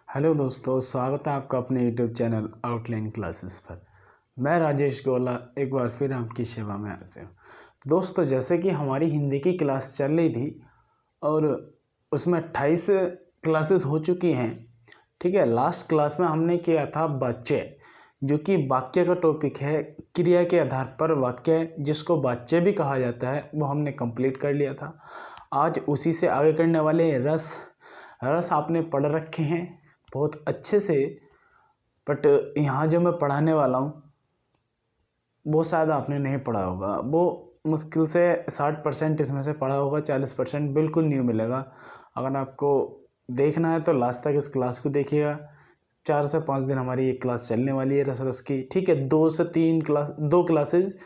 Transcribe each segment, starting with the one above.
Hello दोस्तों, स्वागत है आपका अपने यूट्यूब चैनल आउटलाइन क्लासेस पर। मैं राजेश गोला एक बार फिर आपकी सेवा में हाजिर हूँ। दोस्तों, जैसे कि हमारी हिंदी की क्लास चल रही थी और उसमें 28 क्लासेस हो चुकी हैं। ठीक है, लास्ट क्लास में हमने किया था वाच्य, जो कि वाक्य का टॉपिक है। क्रिया के आधार पर वाक्य, जिसको वाच्य भी कहा जाता है, वो हमने कंप्लीट कर लिया था। आज उसी से आगे करने वाले हैं। रस आपने पढ़ रखे हैं बहुत अच्छे से, बट यहाँ जो मैं पढ़ाने वाला हूँ वो शायद आपने नहीं पढ़ा होगा। वो मुश्किल से 60% इसमें से पढ़ा होगा, 40% बिल्कुल न्यू मिलेगा। अगर आपको देखना है तो लास्ट तक इस क्लास को देखिएगा। 4 से 5 दिन हमारी ये क्लास चलने वाली है रस की। ठीक है, 2 से 3 क्लासेस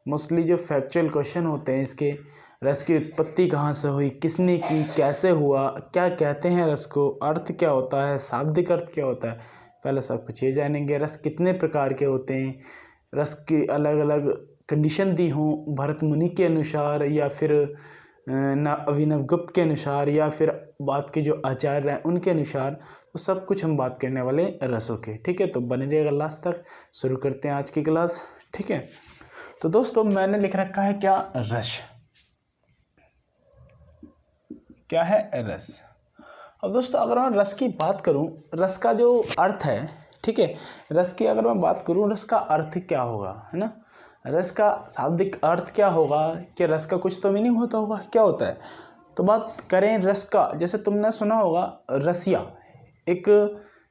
मोस्टली जो फैक्चुअल क्वेश्चन होते हैं इसके, रस की उत्पत्ति कहाँ से हुई, किसने की, कैसे हुआ, क्या कहते हैं रस को, अर्थ क्या होता है, शाब्दिक अर्थ क्या होता है, पहले सब कुछ ये जानेंगे। रस कितने प्रकार के होते हैं, रस की अलग अलग कंडीशन दी हों भरत मुनि के अनुसार, या फिर अभिनव गुप्त के अनुसार, या फिर बात के जो आचार्य हैं उनके अनुसार, तो सब कुछ हम बात करने वाले रसों के। ठीक है, तो बने रहिएगा लास्ट तक। शुरू करते हैं आज की क्लास। ठीक है, तो दोस्तों मैंने लिख रखा है क्या, रस। क्या है, रस। अब दोस्तों अगर मैं रस की बात करूं, रस का जो अर्थ है, ठीक है, रस की अगर मैं बात करूं, रस का अर्थ क्या होगा, है ना। रस का शाब्दिक अर्थ क्या होगा, कि रस का कुछ तो मीनिंग होता होगा, क्या होता है। तो बात करें रस का, जैसे तुमने सुना होगा रसिया, एक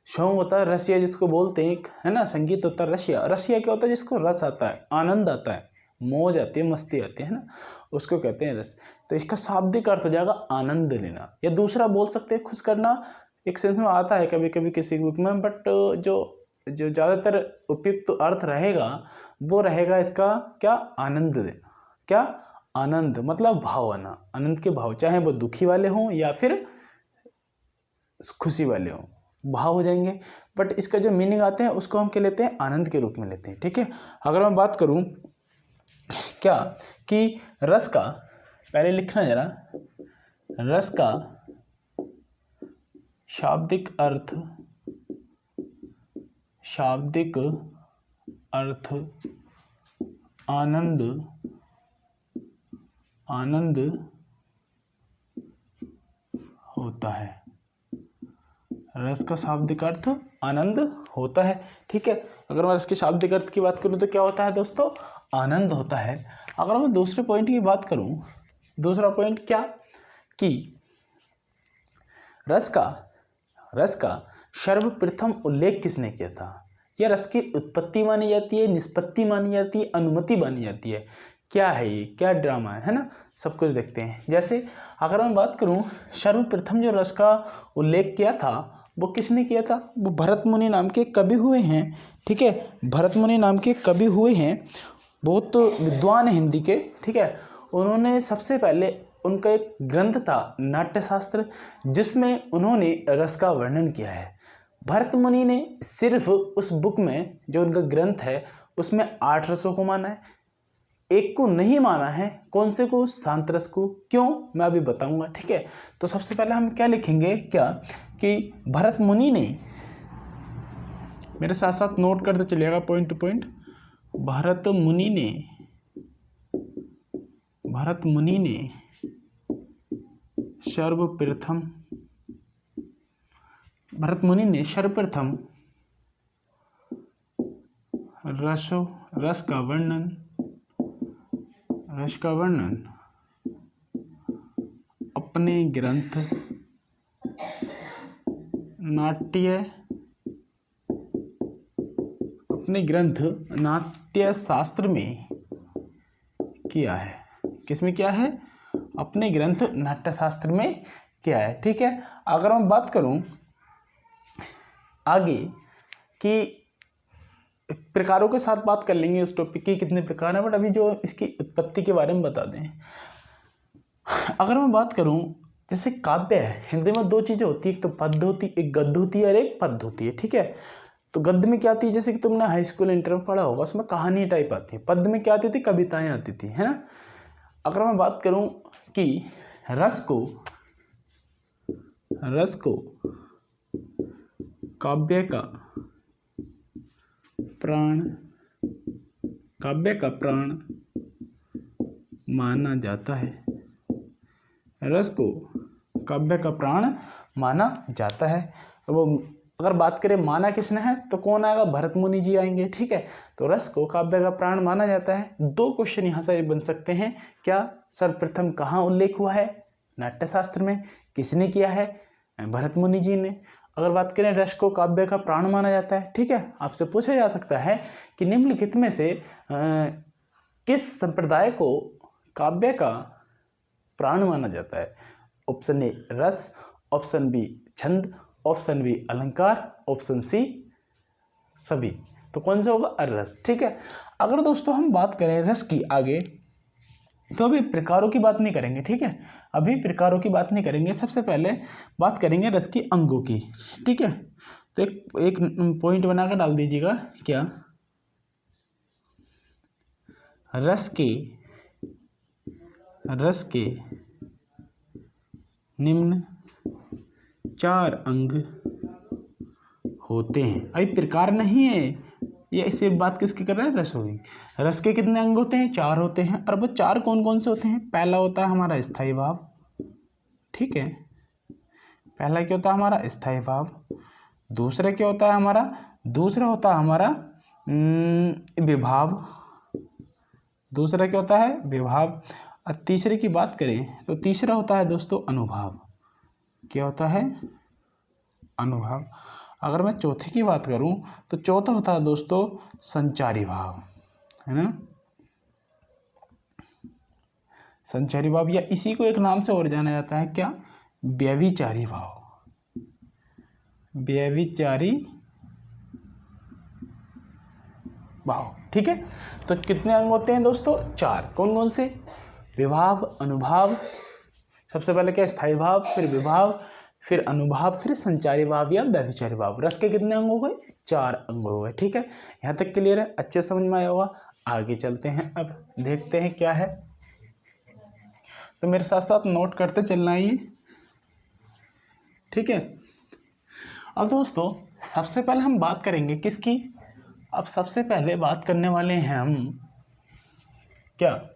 सॉन्ग होता है रसिया जिसको बोलते हैं, एक है ना संगीत होता है रसिया। रसिया क्या होता है, जिसको रस आता है, आनंद आता है, मौज आती है, मस्ती आती है ना, उसको कहते हैं रस। तो इसका शाब्दिक अर्थ हो जाएगा आनंद लेना, या दूसरा बोल सकते हैं खुश करना। एक सेंस में आता है कभी कभी किसी बुक में, बट जो जो ज़्यादातर उपयुक्त अर्थ रहेगा वो रहेगा इसका क्या, आनंद देना। क्या, आनंद मतलब भाव आना, आनंद के भाव, चाहे वो दुखी वाले हों या फिर खुशी वाले हों, भाव हो जाएंगे। बट इसका जो मीनिंग आते हैं उसको हम क्या लेते हैं, आनंद के रूप में लेते हैं। ठीक है, अगर मैं बात करूं क्या, कि रस का, पहले लिखना जरा, रस का शाब्दिक अर्थ, शाब्दिक अर्थ आनंद, आनंद होता है। रस का शाब्दिक अर्थ आनंद होता है। ठीक है, अगर मैं रस के शाब्दिक अर्थ की बात करूं तो क्या होता है दोस्तों, आनंद होता है। अगर मैं दूसरे पॉइंट की बात करूं, दूसरा पॉइंट क्या, कि रस का सर्वप्रथम उल्लेख किसने किया था। यह रस की उत्पत्ति मानी जाती है, निष्पत्ति मानी जाती है, अनुमति मानी जाती है, क्या है ये, क्या ड्रामा है ना, सब कुछ देखते हैं। जैसे अगर मैं बात करूं, सर्वप्रथम जो रस का उल्लेख किया था वो किसने किया था, वो भरत मुनि नाम के कवि हुए हैं। ठीक है, भरत मुनि नाम के कवि हुए हैं, बहुत विद्वान है हिंदी के। ठीक है, उन्होंने सबसे पहले, उनका एक ग्रंथ था नाट्यशास्त्र, जिसमें उन्होंने रस का वर्णन किया है। भरत मुनि ने सिर्फ उस बुक में, जो उनका ग्रंथ है, उसमें 8 रसों को माना है, एक को नहीं माना है। कौन से को, शांत रस को। क्यों, मैं अभी बताऊंगा। ठीक है, तो सबसे पहले हम क्या लिखेंगे, क्या, कि भरत मुनि ने, मेरे साथ साथ नोट करते चलिएगा पॉइंट टू पॉइंट। भरत मुनि ने सर्वप्रथम, भरत मुनि ने सर्वप्रथम रस का वर्णन अपने ग्रंथ नाट्य शास्त्र में किया है। किसमें किया है, अपने ग्रंथ नाट्य शास्त्र में किया है। ठीक है, अगर मैं बात करूं आगे कि प्रकारों के साथ बात कर लेंगे उस टॉपिक की, कितने प्रकार हैं, बट अभी जो इसकी उत्पत्ति के बारे में बता दें। अगर मैं बात करूं, जैसे काव्य है, हिंदी में 2 चीजें होती है, एक तो पद्य होती है, एक गद्य होती है और एक पद्य होती है। ठीक है, तो गद्य में क्या आती है, जैसे कि तुमने हाई स्कूल इंटर में पढ़ा होगा, उसमें कहानी टाइप आती है। पद्य में क्या आती थी, कविताएं आती थी, है ना। अगर मैं बात करूं कि रस को काव्य का प्राण माना जाता है। रस को काव्य का प्राण माना जाता है। वो अगर बात करें माना किसने है तो कौन आएगा, भरत मुनि जी आएंगे। ठीक है, तो रस को काव्य का प्राण माना जाता है। दो क्वेश्चन यहाँ से बन सकते हैं। क्या सर्वप्रथम कहाँ उल्लेख हुआ है, नाट्यशास्त्र में, किसने किया है, भरत मुनि जी ने। अगर बात करें रस को काव्य का प्राण माना जाता है, ठीक है, आपसे पूछा जा सकता है कि निम्नलिखित में से किस संप्रदाय को काव्य का प्राण माना जाता है। ऑप्शन ए रस, ऑप्शन बी छंद, ऑप्शन बी अलंकार, ऑप्शन सी सभी। तो कौन सा होगा, रस। ठीक है, अगर दोस्तों हम बात करें रस की आगे, तो अभी प्रकारों की बात नहीं करेंगे। ठीक है, अभी प्रकारों की बात नहीं करेंगे, सबसे पहले बात करेंगे रस की अंगों की। ठीक है, तो एक पॉइंट बनाकर डाल दीजिएगा, क्या रस के निम्न 4 अंग होते हैं। अभी प्रकार नहीं है ये, इससे बात किसकी कर रहे हैं, रस होगी। रस के कितने अंग होते हैं, 4 होते हैं। और वो 4 कौन कौन से होते हैं। पहला होता है हमारा स्थायी भाव। ठीक है, पहला क्या होता है हमारा, स्थायी भाव। दूसरा क्या होता है हमारा, दूसरा होता है हमारा विभाव। दूसरा क्या होता है, विभाव। और तीसरे की बात करें तो तीसरा होता है दोस्तों अनुभाव। क्या होता है, अनुभाव। अगर मैं चौथे की बात करूं तो चौथा होता है दोस्तों संचारी भाव, है ना, संचारी भाव, या इसी को एक नाम से और जाना जाता है, क्या, व्यभिचारी भाव। व्यभिचारी भाव। ठीक है, तो कितने अंग होते हैं दोस्तों, 4। कौन कौन से, विभाव, अनुभाव, सबसे पहले क्या, स्थायी भाव, फिर विभाव, फिर अनुभाव, फिर संचारी भाव या व्यभिचारी भाव। रस के कितने अंग हो गए, 4 अंग हो गए। ठीक है, यहाँ तक क्लियर है, अच्छे समझ में आया होगा। आगे चलते हैं, अब देखते हैं क्या है, तो मेरे साथ साथ नोट करते चलना ही। ठीक है, अब दोस्तों सबसे पहले हम बात करेंगे किसकी, अब सबसे पहले बात करने वाले हैं हम, क्या,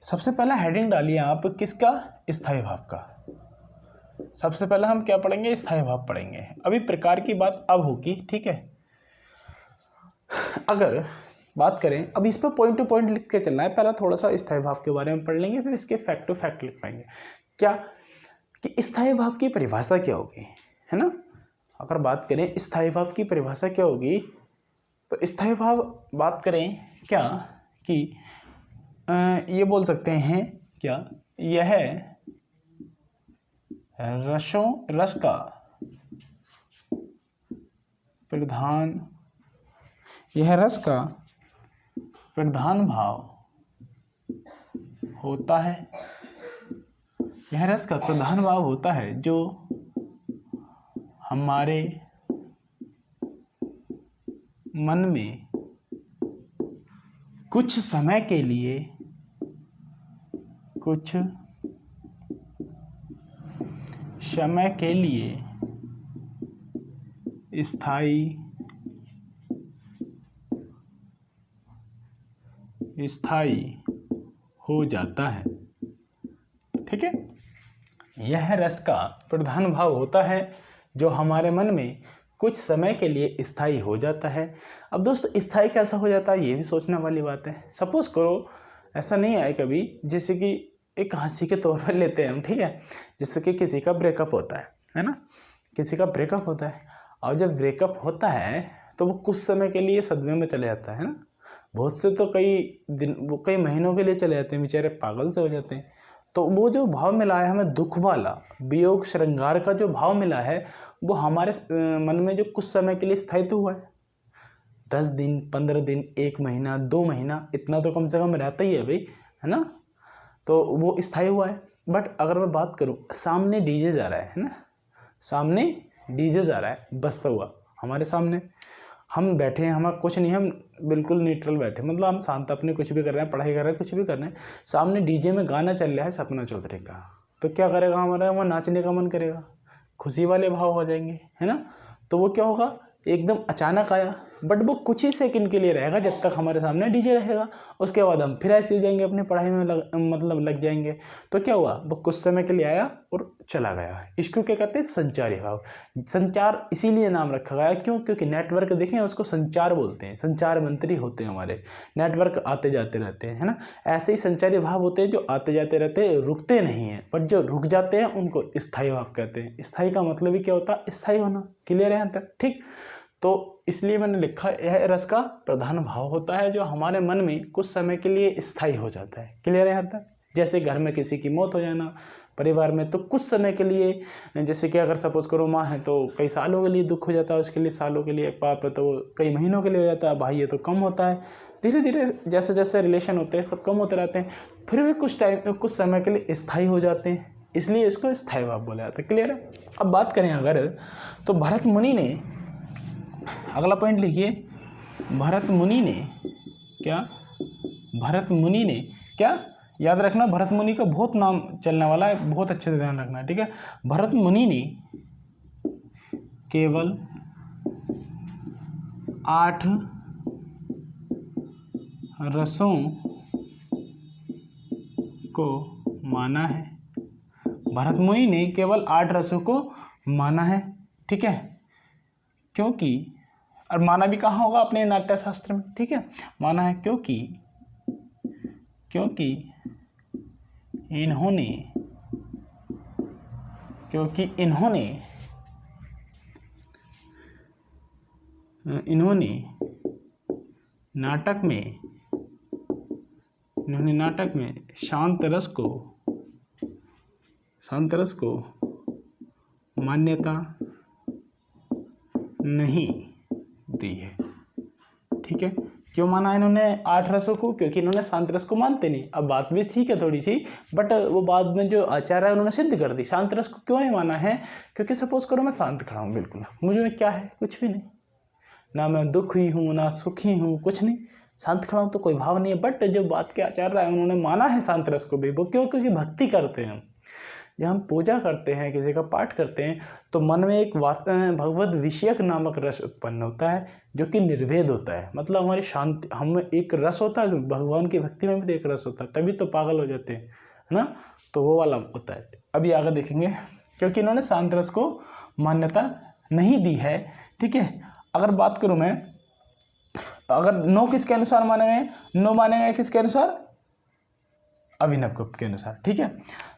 सबसे पहला हेडिंग डालिए आप, किसका, स्थायी भाव का। सबसे पहले हम क्या पढ़ेंगे, स्थायी भाव पढ़ेंगे। अभी प्रकार की बात अब होगी। ठीक है, अगर बात करें, अब इस पर पॉइंट टू पॉइंट लिख के चलना है। पहला थोड़ा सा स्थायी भाव के बारे में पढ़ लेंगे, फिर इसके फैक्ट टू फैक्ट लिख पाएंगे। क्या कि स्थायी भाव की परिभाषा क्या होगी, है ना। अगर बात करें स्थायी भाव की परिभाषा क्या होगी, तो स्थायी भाव बात करें क्या कि ये बोल सकते हैं, क्या, यह रस का प्रधान, यह रस का प्रधान भाव होता है। यह रस का प्रधान भाव होता है जो हमारे मन में कुछ समय के लिए स्थायी हो जाता है। ठीक है, यह रस का प्रधान भाव होता है जो हमारे मन में कुछ समय के लिए स्थायी हो जाता है। अब दोस्तों स्थायी कैसा हो जाता है, ये भी सोचने वाली बात है। सपोज करो ऐसा नहीं आए कभी, जैसे कि एक हंसी के तौर पर लेते हैं हम, ठीक है, जैसे कि किसी का ब्रेकअप होता है ना, किसी का ब्रेकअप होता है, और जब ब्रेकअप होता है तो वो कुछ समय के लिए सदमे में चले जाता है ना। बहुत से तो कई महीनों के लिए चले जाते हैं, बेचारे पागल से हो जाते हैं। तो वो जो भाव मिला है हमें, दुख वाला, वियोग श्रृंगार का जो भाव मिला है, वो हमारे मन में जो कुछ समय के लिए स्थायित्व हुआ है, 10 दिन, 15 दिन, 1 महीना, 2 महीना, इतना तो कम से कम रहता ही है भाई, है ना। तो वो स्थायी हुआ है। बट अगर मैं बात करूँ, सामने डीजे जा रहा है ना, सामने डीजे जा रहा है बजता हुआ हमारे सामने, हम बैठे हैं, हमारा कुछ नहीं, हम बिल्कुल न्यूट्रल बैठे, मतलब हम शांत अपने कुछ भी कर रहे हैं, पढ़ाई कर रहे हैं, कुछ भी कर रहे हैं, सामने डीजे में गाना चल रहा है सपना चौधरी का, तो क्या करेगा हमारा, वो नाचने का मन करेगा, खुशी वाले भाव हो जाएंगे, है ना। तो वो क्या होगा, एकदम अचानक आया, बट वो कुछ ही सेकंड के लिए रहेगा जब तक हमारे सामने डीजे रहेगा। उसके बाद हम फिर ऐसे हो जाएंगे, अपनी पढ़ाई में लग जाएंगे। तो क्या हुआ, वो कुछ समय के लिए आया और चला गया। इसको क्या कहते हैं, संचारी भाव। संचार इसीलिए नाम रखा गया, क्यों, क्योंकि नेटवर्क देखें उसको संचार बोलते हैं, संचार मंत्री होते हैं हमारे, नेटवर्क आते जाते रहते हैं, है ना। ऐसे ही संचारी भाव होते हैं जो आते जाते रहते हैं, रुकते नहीं हैं, बट जो रुक जाते हैं उनको स्थायी भाव कहते हैं। स्थायी का मतलब ही क्या होता है, स्थायी होना। क्लियर है यहाँ तक, ठीक। तो इसलिए मैंने लिखा, यह रस का प्रधान भाव होता है जो हमारे मन में कुछ समय के लिए स्थायी हो जाता है। क्लियर है यहाँ तक। जैसे घर में किसी की मौत हो जाना परिवार में, तो कुछ समय के लिए, जैसे कि अगर सपोज करो माँ है तो कई सालों के लिए दुख हो जाता है उसके लिए, सालों के लिए। बाप है तो कई महीनों के लिए हो जाता है, भाई है तो कम होता है। धीरे धीरे जैसे जैसे रिलेशन होते हैं सब कम होते रहते हैं, फिर भी कुछ समय के लिए स्थायी हो जाते हैं, इसलिए इसको स्थायी भाव बोला जाता है। क्लियर है। अब बात करें अगर, तो भरत मुनि ने, अगला पॉइंट लिखिए, भरत मुनि ने क्या, याद रखना, भरत मुनि का बहुत नाम चलने वाला है, बहुत अच्छे से ध्यान रखना, ठीक है। भरत मुनि ने केवल 8 रसों को माना है। भरत मुनि ने केवल 8 रसों को माना है, ठीक है। क्योंकि, और माना भी कहाँ होगा, अपने नाट्य शास्त्र में, ठीक है। माना है क्योंकि इन्होंने नाटक में शांत रस को मान्यता नहीं दी है, ठीक है। क्यों माना इन्होंने 8 रसों को, क्योंकि इन्होंने शांत रस को मानते नहीं। अब बात भी ठीक है थोड़ी सी, बट वो बाद में जो आचार्य है उन्होंने सिद्ध कर दी। शांत रस को क्यों नहीं माना है, क्योंकि सपोज करो मैं शांत खड़ा हूँ, बिल्कुल मुझे में क्या है, कुछ भी नहीं, ना मैं दुखी हूँ ना सुखी हूँ, कुछ नहीं, शांत खड़ा हूँ तो कोई भाव नहीं है। बट जो बात के आचार्य है उन्होंने माना है शांत रस को भी, वो क्यों, क्योंकि भक्ति करते हैं। जब हम पूजा करते हैं, किसी का पाठ करते हैं, तो मन में एक भगवत विषयक नामक रस उत्पन्न होता है जो कि निर्वेद होता है। मतलब हमारी शांति, हम एक रस होता है, भगवान की भक्ति में भी एक रस होता है, तभी तो पागल हो जाते हैं, है ना। तो वो वाला होता है। अभी आगे देखेंगे, क्योंकि इन्होंने शांत रस को मान्यता नहीं दी है, ठीक है। अगर बात करूँ मैं, अगर नो किसके अनुसार माने हुए हैं, नो माने हुए किसके अनुसार, अभिनव गुप्त के अनुसार, ठीक है।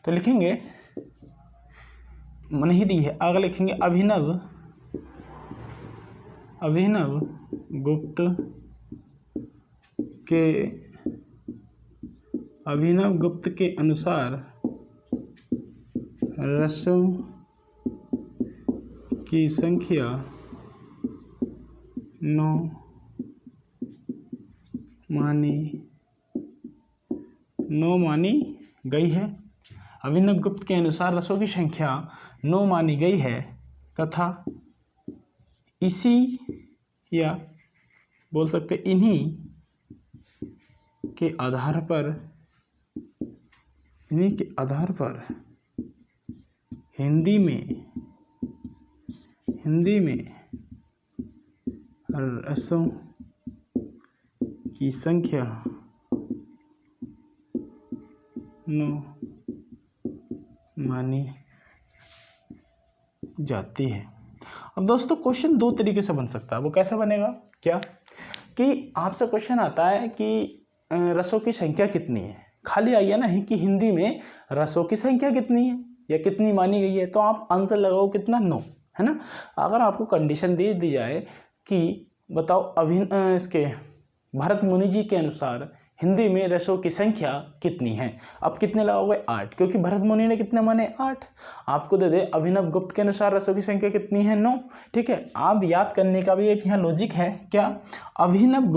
तो लिखेंगे नहीं दी है, आगे लिखेंगे अभिनव गुप्त के अनुसार रसों की संख्या 9 मानी गई है। अभिनव गुप्त के अनुसार रसों की संख्या 9 मानी गई है तथा इसी, या बोल सकते इन्हीं के आधार पर हिंदी में रसों की संख्या 9 मानी जाती है। अब दोस्तों क्वेश्चन 2 तरीके से बन सकता है। वो कैसे बनेगा, क्या कि आपसे क्वेश्चन आता है कि रसों की संख्या कितनी है, खाली आई है ना कि हिंदी में रसों की संख्या कितनी है या कितनी मानी गई है, तो आप आंसर लगाओ कितना, 9, है ना। अगर आपको कंडीशन दे दी जाए कि बताओ इसके भरत मुनि जी के अनुसार हिंदी में रसों की संख्या कितनी है, अब कितने लगाओगे, 8, क्योंकि भरत मुनि ने कितने माने, 8। आपको दे दे अभिनव गुप्त के अनुसार रसों की संख्या कितनी है, 9, ठीक है। आप याद करने का भी एक यहाँ लॉजिक है, क्या, अभिनव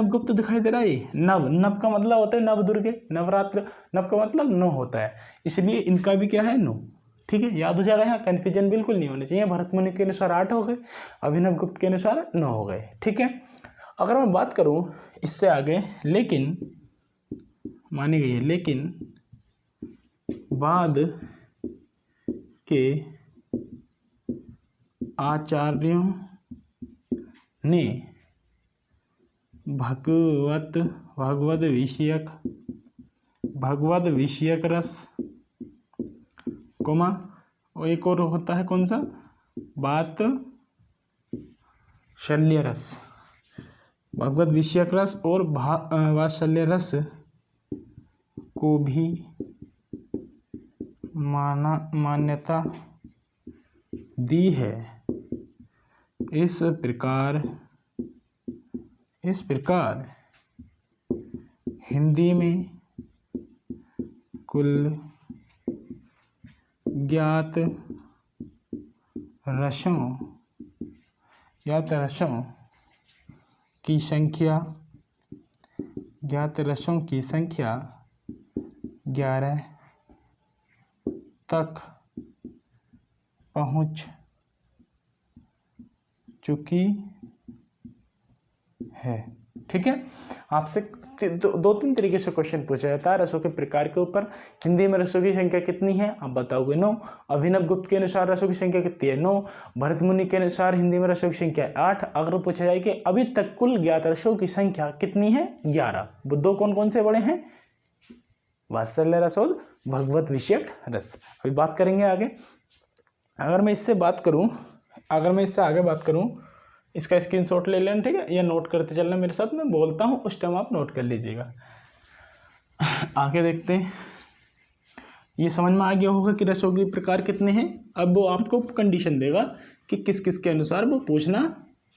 गुप्त दिखाई दे रहा है, नव का मतलब होता है नव दुर्गे, नवरात्र, नव का मतलब 9 होता है, इसलिए इनका भी क्या है, 9, ठीक है। याद हो जाएगा, यहाँ कन्फ्यूजन बिल्कुल नहीं होनी चाहिए। भरत मुनि के अनुसार 8 हो गए, अभिनव गुप्त के अनुसार 9 हो गए, ठीक है। अगर मैं बात करूँ इससे आगे, लेकिन मानी गई है, लेकिन बाद के आचार्यों ने भगवद विषयक रस, कोमा, और एक और होता है कौन सा, वात्सल्य रस, भगवद विषयक रस और वात्सल्य रस को भी मान्यता दी है। इस प्रकार हिंदी में कुल ज्ञात रसों की संख्या 11 तक पहुंच चुकी है। ठीक है, आपसे दो तीन तरीके से क्वेश्चन पूछा जाता है रसों के प्रकार के ऊपर। हिंदी में रसों की संख्या कितनी है, आप बताओगे 9। अभिनव गुप्त के अनुसार रसों की संख्या कितनी है, 9। भरत मुनि के अनुसार हिंदी में रसों की संख्या 8। अगर पूछा जाए कि अभी तक कुल ज्ञात रसों की संख्या कितनी है, 11। बुद्धों कौन कौन से बड़े हैं, वात्सल्य रस और भगवत विषयक रस। अभी बात करेंगे आगे। अगर मैं इससे आगे बात करूं, इसका स्क्रीनशॉट ले लेना, ठीक है, या नोट करते चलना मेरे साथ, मैं बोलता हूं उस टाइम आप नोट कर लीजिएगा। आगे देखते हैं, ये समझ में आ गया होगा कि रसों के प्रकार कितने हैं। अब वो आपको कंडीशन देगा कि किस किस के अनुसार वो पूछना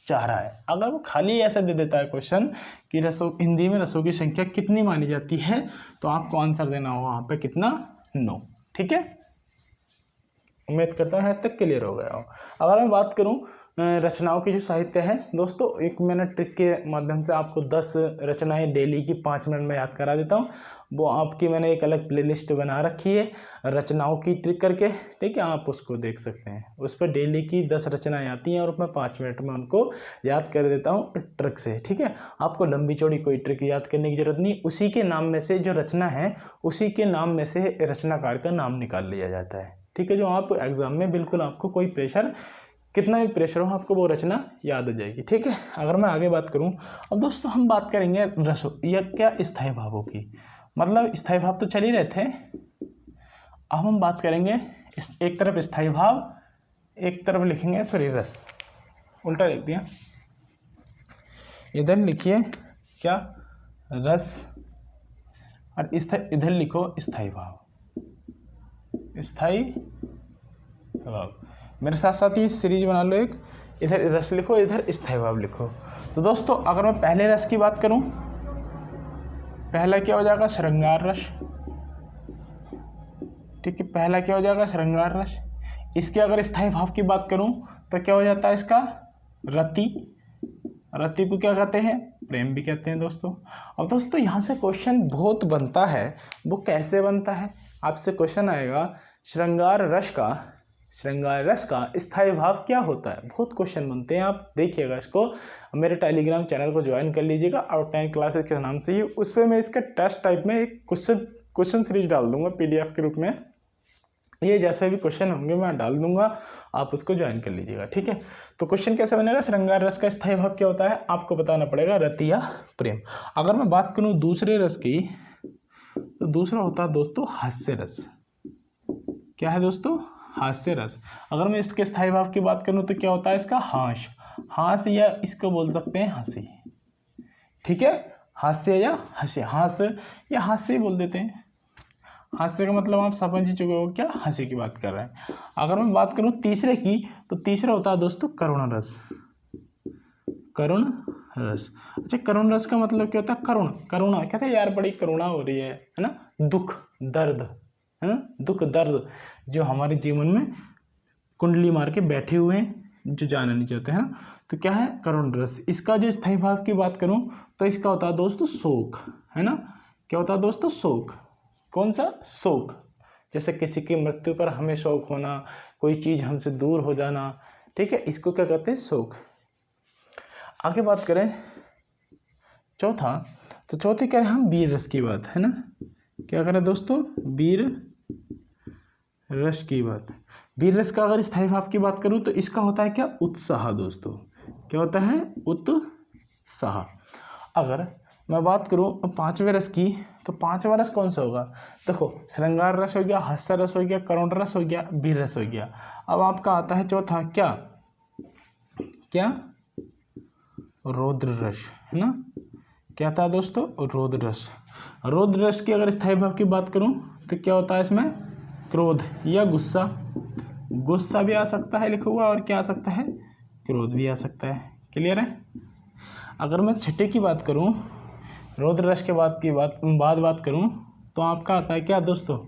चाह रहा है। अगर वो खाली ऐसा दे देता है क्वेश्चन कि हिंदी में रसों की संख्या कितनी मानी जाती है, तो आपको आंसर देना होगा वहाँ पे कितना, 9। ठीक है, उम्मीद करता हूँ यहाँ तक क्लियर हो गया हो। अगर मैं बात करूँ रचनाओं की जो साहित्य है दोस्तों, एक मैंने ट्रिक के माध्यम से आपको 10 रचनाएं डेली की 5 मिनट में याद करा देता हूँ। वो आपकी मैंने एक अलग प्लेलिस्ट बना रखी है रचनाओं की ट्रिक करके, ठीक है, आप उसको देख सकते हैं। उस पर डेली की 10 रचनाएं आती हैं और मैं 5 मिनट में उनको याद कर देता हूँ ट्रिक से। ठीक है, आपको लंबी चौड़ी कोई ट्रिक याद करने की जरूरत नहीं, उसी के नाम में से जो रचना है उसी के नाम में से रचनाकार का नाम निकाल लिया जाता है। ठीक है, जो आप एग्जाम में बिल्कुल आपको कोई प्रेशर, कितना भी प्रेशर हो, आपको वो रचना याद हो जाएगी। ठीक है, अगर मैं आगे बात करूं, अब दोस्तों हम बात करेंगे रसों या क्या स्थायी भावों की। मतलब स्थायी भाव तो चल ही रहे थे, अब हम बात करेंगे एक तरफ स्थायी भाव, एक तरफ लिखेंगे रस, उल्टा लिख दिया, इधर लिखिए क्या, रस, और इधर लिखो स्थायी भाव। स्थायी भाव मेरे साथ साथ ये सीरीज बना लो, एक इधर रस लिखो, इधर स्थायी भाव लिखो। तो दोस्तों अगर मैं पहले रस की बात करूं, पहला क्या हो जाएगा, श्रृंगार रस। ठीक है, पहला क्या हो जाएगा, श्रृंगार रस। इसके अगर स्थायी भाव की बात करूं तो क्या हो जाता है इसका, रति। रति को क्या कहते हैं, प्रेम भी कहते हैं दोस्तों। अब दोस्तों यहाँ से क्वेश्चन बहुत बनता है, वो कैसे बनता है, आपसे क्वेश्चन आएगा श्रृंगार रस का स्थायी भाव क्या होता है। बहुत क्वेश्चन बनते हैं, आप देखिएगा इसको, मेरे टेलीग्राम चैनल को ज्वाइन कर लीजिएगा, आउटलाइन क्लासेस के नाम से ही। उस पर मैं इसका टेस्ट टाइप में एक क्वेश्चन सीरीज डाल दूंगा PDF के रूप में। ये जैसे भी क्वेश्चन होंगे मैं डाल दूंगा, आप उसको ज्वाइन कर लीजिएगा। ठीक है, तो क्वेश्चन कैसे बनेगा, श्रृंगार रस का स्थायी भाव क्या होता है, आपको बताना पड़ेगा रति या प्रेम। अगर मैं बात करूँ दूसरे रस की, तो दूसरा होता है दोस्तों हास्य रस। क्या है दोस्तों, हास्य रस। अगर मैं इसके स्थायी भाव की बात करूं तो क्या होता है इसका, हास्य, या इसको बोल सकते हैं हंसी। ठीक है, हास्य या हंसी, हास्य ही बोल देते हैं। हास्य का मतलब आप समझ ही चुके हो क्या, हंसी की बात कर रहे हैं। अगर मैं बात करूं तीसरे की, तो तीसरा होता है दोस्तों करुण रस। अच्छा, करुण रस का मतलब क्या होता है, करुणा कहते हैं यार, बड़ी करुणा हो रही है ना, दुख दर्द है ना, दुख दर्द जो हमारे जीवन में कुंडली मार के बैठे हुए हैं, जो जाना नहीं चाहते हैं ना, तो क्या है, करुण रस। इसका जो स्थायी भाव की बात करूं तो इसका होता है दोस्तों शोक, है ना। क्या होता है दोस्तों, शोक। कौन सा, शोक। जैसे किसी की मृत्यु पर हमें शोक होना, कोई चीज़ हमसे दूर हो जाना, ठीक है, इसको क्या कहते हैं, शोक। आगे बात करें चौथा, तो चौथी करें हम वीर रस की बात, है ना। क्या करें दोस्तों, वीर रस की बात। वीर रस का अगर स्थायी भाव की बात करूं तो इसका होता है क्या, उत्साह दोस्तों। क्या होता है, उत्साह। अगर मैं बात करूं पांचवें रस की, तो पांचवा रस कौन सा होगा, देखो श्रृंगार रस हो गया, हास्य रस हो गया, करुण रस हो गया, वीर रस हो गया। अब आपका आता है चौथा, क्या क्या, रौद्र रस, है ना। क्या था दोस्तों, रौद्र रस। रौद्र रस की अगर स्थायी भाव की बात करूं तो क्या होता है इसमें, क्रोध या गुस्सा। गुस्सा भी आ सकता है लिखा हुआ, और क्या आ सकता है, क्रोध भी आ सकता है। क्लियर है। अगर मैं छठे की बात करूं, रौद्र रस के बाद बात करूं तो आपका आता है क्या दोस्तों,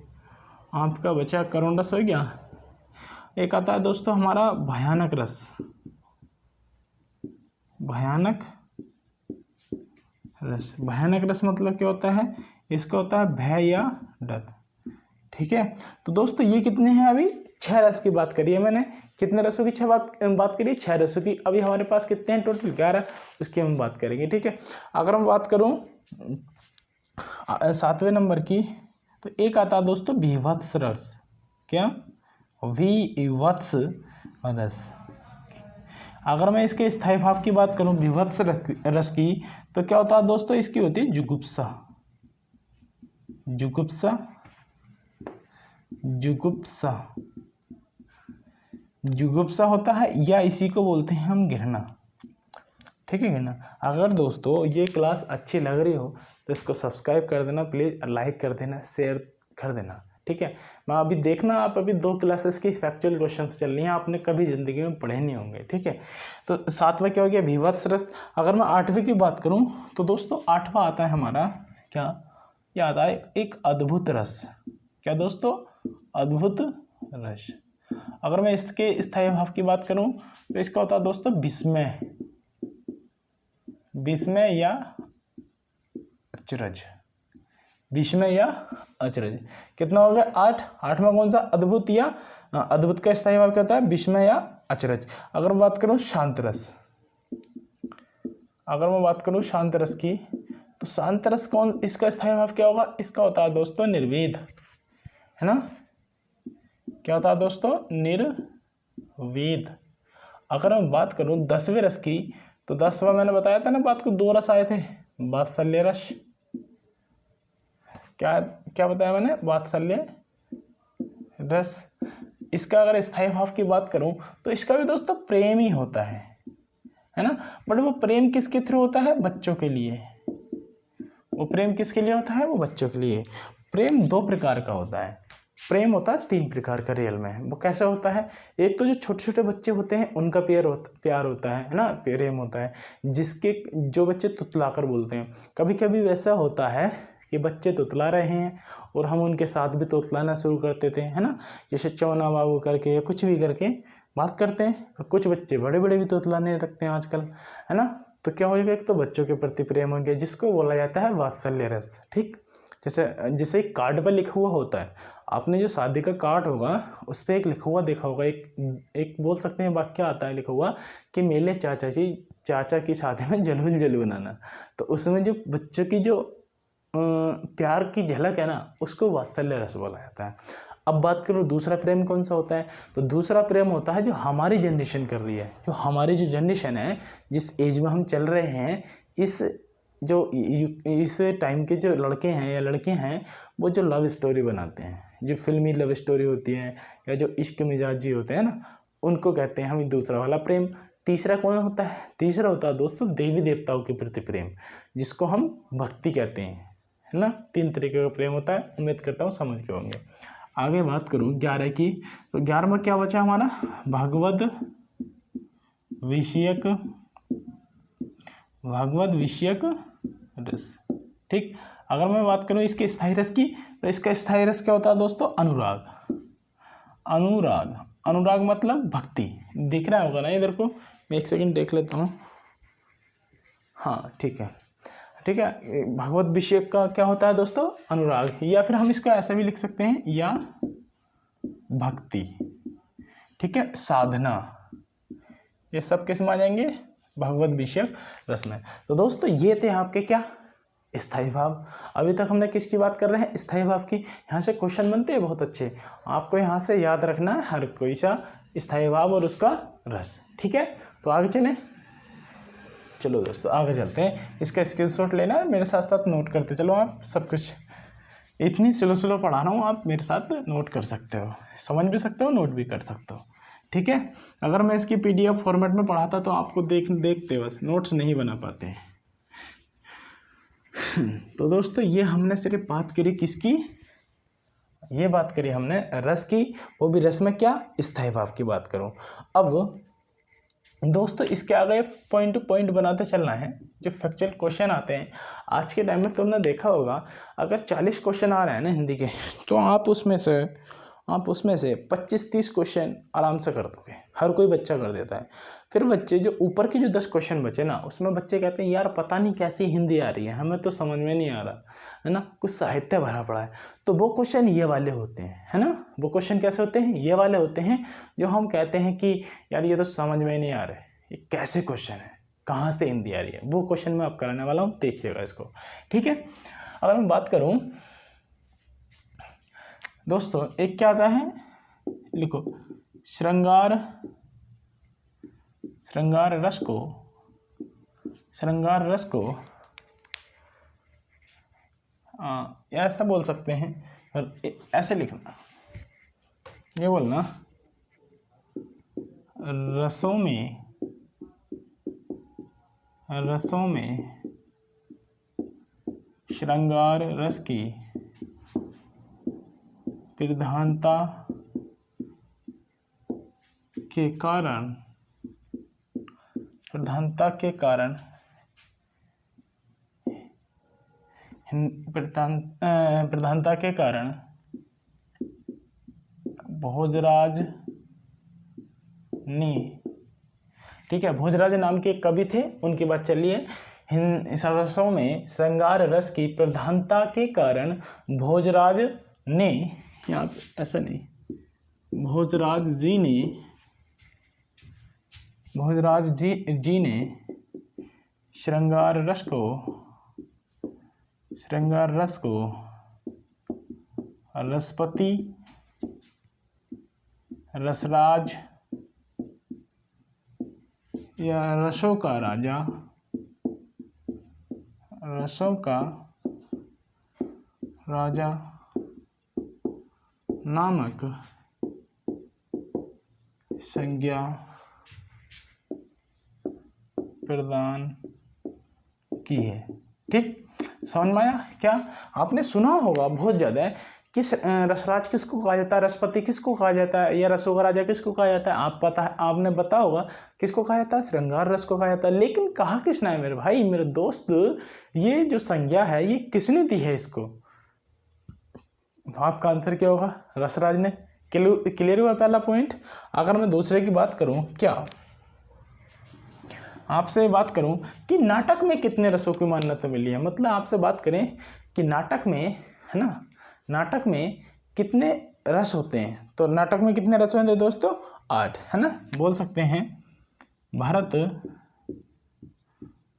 आपका बचा करुण रस हो गया। एक आता है दोस्तों हमारा भयानक रस। भयानक रस, भयानक रस मतलब क्या होता है, इसका होता है भय या डर। ठीक है। तो दोस्तों ये कितने हैं, अभी 6 रस की बात करी है मैंने। कितने रसों की बात करी, 6 रसों की। अभी हमारे पास कितने हैं टोटल, 11, उसकी हम बात करेंगे। ठीक है। अगर हम बात करूं 7वें नंबर की, तो एक आता है दोस्तों विभत्स रस। क्या, विभत्स रस। अगर मैं इसके स्थायी भाव की बात करूं विभत्स रस की, तो क्या होता है दोस्तों, इसकी होती है जुगुप्सा। जुगुप्सा, जुगुप्सा, जुगुप्सा होता है, या इसी को बोलते हैं हम घृणा। ठीक है घृणा। अगर दोस्तों ये क्लास अच्छी लग रही हो तो इसको सब्सक्राइब कर देना प्लीज़, लाइक कर देना, शेयर कर देना। ठीक है। मैं अभी देखना, आप अभी 2 क्लासेस की फैक्चुअल क्वेश्चंस चल रही हैं, आपने कभी ज़िंदगी में पढ़े नहीं होंगे। ठीक है। तो 7वां क्या हो गया, विभत्स रस। अगर मैं 8वें की बात करूं तो दोस्तों 8वां आता है हमारा क्या, ये आता है एक अद्भुत रस। क्या दोस्तों, अद्भुत रस। अगर मैं इसके स्थायी भाव की बात करूं तो इसका होता है दोस्तों विस्मय, विस्मय या अचरज। विस्मय या अचरज। कितना हो गया, 8। 8वां कौन सा, अद्भुत या अद्भुत का स्थायी भाव क्या होता है, विस्मय या अचरज। अगर मैं बात करूं शांत रस, अगर मैं बात करूं शांत रस की, तो शांत रस कौन, इसका स्थायी भाव क्या होगा, इसका होता है दोस्तों निर्वेद, है ना। क्या होता है दोस्तों, निर्वेद। अगर मैं बात करूं 10वें रस की, तो 10वां मैंने बताया था ना, बात को 2 रस आए थे, वात्सल्य रस। क्या क्या बताया मैंने, वात्सल्य रस। इसका अगर स्थायी भाव की बात करूं तो इसका भी दोस्तों प्रेम ही होता है ना। बट वो प्रेम किसके थ्रू होता है, बच्चों के लिए। वो प्रेम किसके लिए होता है, वो बच्चों के लिए। प्रेम 2 प्रकार का होता है, प्रेम होता है 3 प्रकार का रियल में। वो कैसे होता है, एक तो जो छोटे छोटे बच्चे होते हैं उनका प्यार होता है ना, प्रेम होता है, जिसके जो बच्चे तुतलाकर बोलते हैं। कभी कभी वैसा होता है कि बच्चे तुतला रहे हैं और हम उनके साथ भी तुतलाना शुरू कर देते हैं, है ना। जैसे चौना बाबू करके या कुछ भी करके बात करते हैं, और कुछ बच्चे बड़े बड़े भी तुतलाने लगते हैं आजकल, है ना। तो क्या होगा, एक तो बच्चों के प्रति प्रेम हो गया, जिसको बोला जाता है वात्सल्य रस। ठीक। जैसे एक कार्ड पर लिखा हुआ होता है, आपने जो शादी का कार्ड होगा उस पर एक लिखा हुआ देखा होगा, एक बोल सकते हैं वाक्य आता है लिखा हुआ कि मेरे चाचा की शादी में जलूल जलूल बनाना। तो उसमें जो बच्चों की जो प्यार की झलक है ना, उसको वात्सल्य रस बोला जाता है। अब बात करूँ दूसरा प्रेम कौन सा होता है, तो दूसरा प्रेम होता है जो हमारी जनरेशन कर रही है, जो हमारी जो जनरेशन है, जिस एज में हम चल रहे हैं, इस टाइम के जो लड़के हैं या लड़के हैं, वो जो लव स्टोरी बनाते हैं, जो फिल्मी लव स्टोरी होती है या जो इश्क मिजाजी होते हैं ना, उनको कहते हैं हम दूसरा वाला प्रेम। तीसरा कौन होता है, तीसरा होता है दोस्तों देवी देवताओं के प्रति प्रेम, जिसको हम भक्ति कहते हैं, है ना। 3 तरीके का प्रेम होता है, उम्मीद करता हूँ समझ के होंगे। आगे बात करूँ 11 की, तो 11वां क्या बचा हमारा, भगवद विषयक रस। ठीक। अगर मैं बात करूँ इसके स्थायी रस की, तो इसका स्थायी रस क्या होता है दोस्तों, अनुराग। अनुराग, अनुराग मतलब भक्ति। दिख रहा होगा ना इधर को, मैं 1 सेकंड देख लेता हूँ। हाँ ठीक है, ठीक है। भगवत विषय का क्या होता है दोस्तों, अनुराग, या फिर हम इसको ऐसा भी लिख सकते हैं, या भक्ति। ठीक है, साधना, ये सब किस में आ जाएंगे, भगवत विषयक रस में। तो दोस्तों ये थे आपके क्या स्थायी भाव। अभी तक हमने किसकी बात कर रहे हैं? स्थायी भाव की। यहाँ से क्वेश्चन बनते हैं बहुत अच्छे, आपको यहाँ से याद रखना है हर कोई सा स्थायी भाव और उसका रस। ठीक है, तो आगे चलें। चलो दोस्तों आगे चलते हैं। इसका स्क्रीनशॉट लेना है, मेरे साथ साथ नोट करते चलो आप सब कुछ। इतनी स्लो पढ़ा रहा हूँ, आप मेरे साथ नोट कर सकते हो, समझ भी सकते हो, नोट भी कर सकते हो। ठीक है, अगर मैं इसकी PDF फॉर्मेट में पढ़ाता तो आपको देखते बस, नोट्स नहीं बना पाते। तो दोस्तों ये हमने सिर्फ बात करी किसकी? ये बात करी हमने रस की, वो भी रस में क्या? स्थायी भाव की बात करूं। अब दोस्तों इसके आगे पॉइंट टू पॉइंट बनाते चलना है। जो फैक्चुअल क्वेश्चन आते हैं आज के टाइम में, तुमने देखा होगा अगर 40 क्वेश्चन आ रहे हैं ना हिंदी के, तो आप उसमें से 25-30 क्वेश्चन आराम से कर दोगे, हर कोई बच्चा कर देता है। फिर बच्चे जो ऊपर के जो 10 क्वेश्चन बचे ना, उसमें बच्चे कहते हैं यार पता नहीं कैसी हिंदी आ रही है, हमें तो समझ में नहीं आ रहा है ना, कुछ साहित्य भरा पड़ा है। तो वो क्वेश्चन ये वाले होते हैं, है ना, वो क्वेश्चन कैसे होते हैं? ये वाले होते हैं जो हम कहते हैं कि यार ये तो समझ में नहीं आ रहा है, ये कैसे क्वेश्चन है, कहाँ से हिंदी आ रही है, वो क्वेश्चन मैं आप कराने वाला हूँ, देखिएगा इसको। ठीक है, अगर मैं बात करूँ दोस्तों, एक क्या आता है, लिखो, श्रृंगार रस को ऐसा बोल सकते हैं, और ऐसे लिखना, ये बोलना, रसों में श्रृंगार रस की प्रधानता के कारण भोजराज ने, ठीक है, भोजराज नाम के एक कवि थे, उनकी बात चलिए। रसों में श्रृंगार रस की प्रधानता के कारण भोजराज ने, यहाँ पे ऐसा नहीं, भोजराज जी ने श्रृंगार रस को रसपति, रसराज या रसों का राजा नामक संज्ञा प्रदान की है। ठीक, समझ में आया? क्या आपने सुना होगा बहुत ज़्यादा कि रसराज किसको कहा जाता है, रसपति किसको कहा जाता है, या रसों का राजा किसको कहा जाता है? आपने पता होगा किसको कहा जाता है, श्रृंगार रस को कहा जाता है। लेकिन कहा किसने है मेरे भाई, मेरे दोस्त, ये जो संज्ञा है ये किसने दी है इसको? तो आपका आंसर क्या होगा? रसराज ने। क्लियर हुआ पहला पॉइंट। अगर मैं दूसरे की बात करूं, क्या आपसे बात करूं कि नाटक में कितने रसों की मान्यता मिली है, मतलब आपसे बात करें कि नाटक में, है ना, नाटक में कितने रस होते हैं, तो नाटक में कितने रस होते हैं दोस्तों? 8, है ना। बोल सकते हैं भरत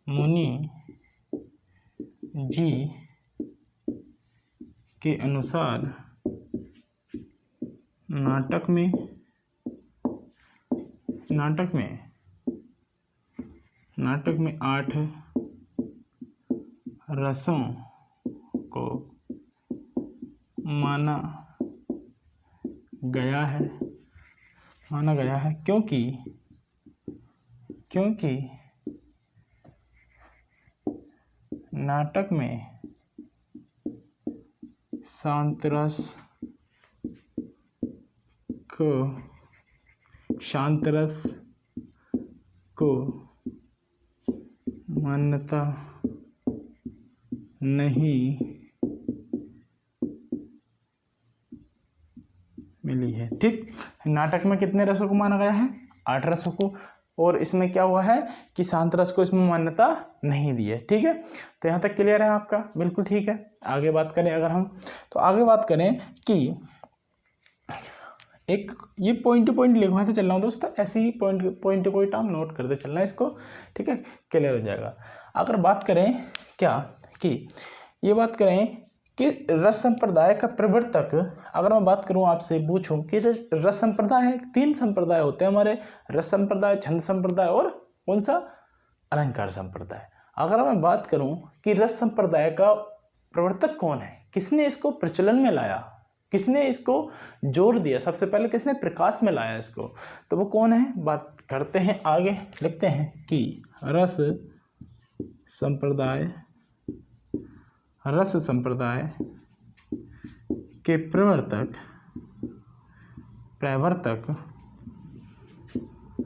मुनि जी के अनुसार नाटक में 8 रसों को माना गया है क्योंकि नाटक में शांत रस को मान्यता नहीं मिली है। ठीक, नाटक में कितने रसों को माना गया है? 8 रसों को, और इसमें क्या हुआ है कि शांत रस को इसमें मान्यता नहीं दी है। ठीक है, तो यहाँ तक क्लियर है आपका? बिल्कुल ठीक है। आगे बात करें अगर हम, तो आगे बात करें कि एक ये पॉइंट टू पॉइंट लिखवाते चल रहा हूँ दोस्तों, ऐसे ही पॉइंट टू पॉइंट आप नोट करते चलना है इसको, ठीक है, क्लियर हो जाएगा। अगर बात करें क्या कि ये बात करें कि रस संप्रदाय का प्रवर्तक, अगर मैं बात करूं आपसे पूछूं कि रस संप्रदाय है, 3 संप्रदाय होते हैं हमारे, रस संप्रदाय, छंद संप्रदाय और कौन सा, अलंकार संप्रदाय। अगर मैं बात करूं कि रस संप्रदाय का प्रवर्तक कौन है, किसने इसको प्रचलन में लाया, किसने इसको जोर दिया, सबसे पहले किसने प्रकाश में लाया इसको, तो वो कौन है, बात करते हैं आगे, लिखते हैं कि रस संप्रदाय के प्रवर्तक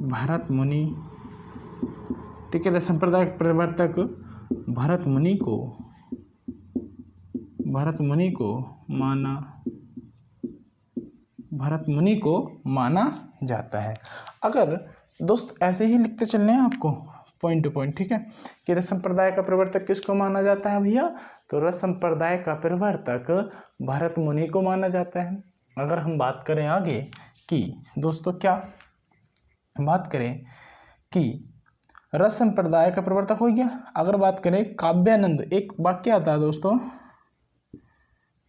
भरत मुनि, ठीक है, रस संप्रदाय के प्रवर्तक भरत मुनि को माना जाता है। अगर दोस्त ऐसे ही लिखते चलने हैं आपको पॉइंट टू पॉइंट, ठीक है, कि रस संप्रदाय का प्रवर्तक किसको माना जाता है भैया, तो रस संप्रदाय का प्रवर्तक भरत मुनि को माना जाता है। अगर हम बात करें आगे कि दोस्तों क्या बात करें कि रस संप्रदाय का प्रवर्तक हो गया, अगर बात करें काव्यानंद, एक वाक्य आता है दोस्तों,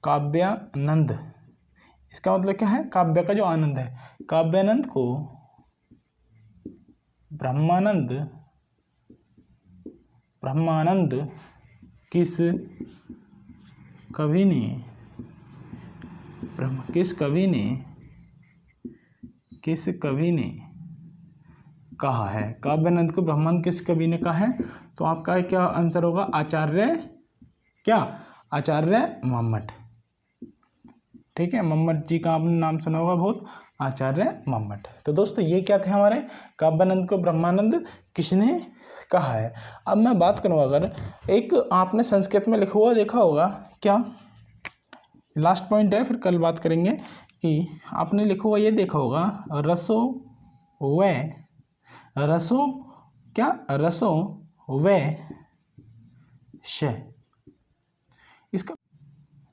काव्यानंद, इसका मतलब क्या है, काव्य का जो आनंद है, काव्यानंद को ब्रह्मानंद किस कवि ने कहा है, काव्यानंद को ब्रह्मानंद किस कवि ने कहा है, तो आपका क्या आंसर होगा, आचार्य मम्मट, ठीक है, मम्मट जी का आपने नाम सुना होगा बहुत, आचार्य मम्मट। तो दोस्तों ये क्या थे हमारे, काव्यानंद को ब्रह्मानंद किसने कहा है। अब मैं बात करूँ, अगर एक आपने संस्कृत में लिखा हुआ देखा होगा, क्या लास्ट पॉइंट है, फिर कल बात करेंगे, कि आपने लिखा हुआ ये देखा होगा, रसों व श, इसका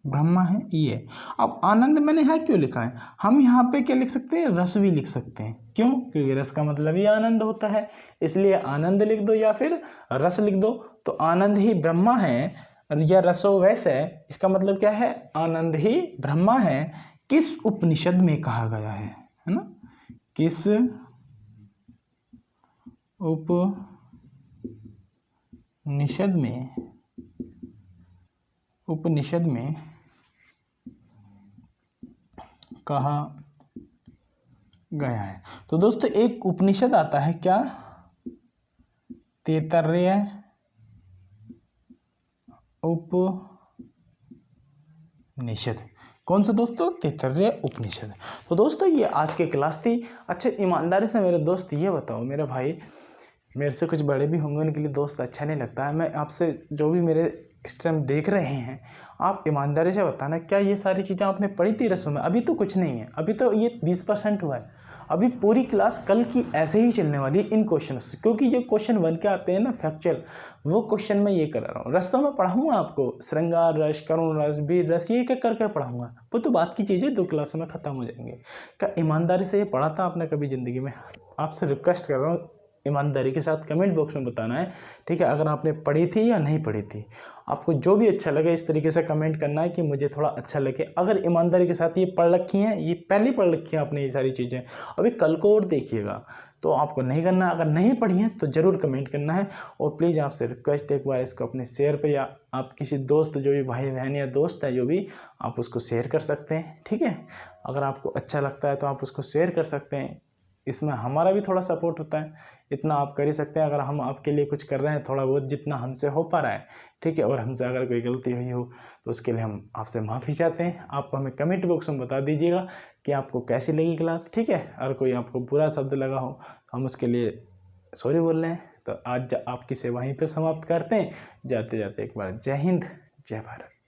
ब्रह्मा है ये। अब आनंद मैंने यहाँ क्यों लिखा है, हम यहाँ पे क्या लिख सकते हैं, रस भी लिख सकते हैं, क्यों, क्योंकि रस का मतलब ही आनंद होता है, इसलिए आनंद लिख दो या फिर रस लिख दो। तो आनंद ही ब्रह्मा है या रसो वैसे, इसका मतलब क्या है, आनंद ही ब्रह्मा है, किस उपनिषद में कहा गया है ना, किस उपनिषद में कहा गया है। तो दोस्तों एक उपनिषद आता है क्या, तैत्तिरीय उपनिषद, कौन सा दोस्तों, तैत्तिरीय उपनिषद। तो दोस्तों ये आज की क्लास थी। अच्छा ईमानदारी से मेरे दोस्त ये बताओ, मेरे भाई मेरे से कुछ बड़े भी होंगे, उनके लिए दोस्त अच्छा नहीं लगता है, मैं आपसे जो भी मेरे इस टाइम देख रहे हैं, आप ईमानदारी से बताना, क्या ये सारी चीज़ें आपने पढ़ी थी रसों में, अभी तो कुछ नहीं है, अभी तो ये 20% हुआ है, अभी पूरी क्लास कल की ऐसे ही चलने वाली इन क्वेश्चन से, क्योंकि ये क्वेश्चन बन के आते हैं ना फैक्चुअल, वो क्वेश्चन मैं ये कर रहा हूँ। रस तो मैं पढ़ाऊँगा आपको, श्रृंगार रस, करुण रस, वीर रस, ये एक एक करके पढ़ाऊँगा, वो तो बात की चीज़ें 2 क्लासों में ख़त्म हो जाएंगे। क्या ईमानदारी से ये पढ़ा था आपने कभी ज़िंदगी में, आपसे रिक्वेस्ट कर रहा हूँ, ईमानदारी के साथ कमेंट बॉक्स में बताना है, ठीक है, अगर आपने पढ़ी थी या नहीं पढ़ी थी, आपको जो भी अच्छा लगे इस तरीके से कमेंट करना है कि मुझे थोड़ा अच्छा लगे। अगर ईमानदारी के साथ ये पढ़ रखी हैं, ये पहले पढ़ रखी हैं आपने ये सारी चीज़ें, अभी कल को और देखिएगा, तो आपको नहीं करना, अगर नहीं पढ़ी हैं तो ज़रूर कमेंट करना है। और प्लीज़ आपसे रिक्वेस्ट, एक बार इसको अपने शेयर पे, या आप किसी दोस्त जो भी भाई बहन या दोस्त है जो भी, आप उसको शेयर कर सकते हैं, ठीक है, अगर आपको अच्छा लगता है तो आप उसको शेयर कर सकते हैं, इसमें हमारा भी थोड़ा सपोर्ट होता है, इतना आप कर ही सकते हैं, अगर हम आपके लिए कुछ कर रहे हैं थोड़ा बहुत जितना हमसे हो पा रहा है, ठीक है, और हमसे अगर कोई गलती हुई हो तो उसके लिए हम आपसे माफ़ी चाहते हैं। आप हमें कमेंट बॉक्स में बता दीजिएगा कि आपको कैसी लगी क्लास, ठीक है, अगर कोई आपको बुरा शब्द लगा हो तो हम उसके लिए सॉरी बोल रहे हैं। तो आज आपकी सेवा यहीं पर समाप्त करते हैं, जाते जाते एक बार जय हिंद, जय भारत।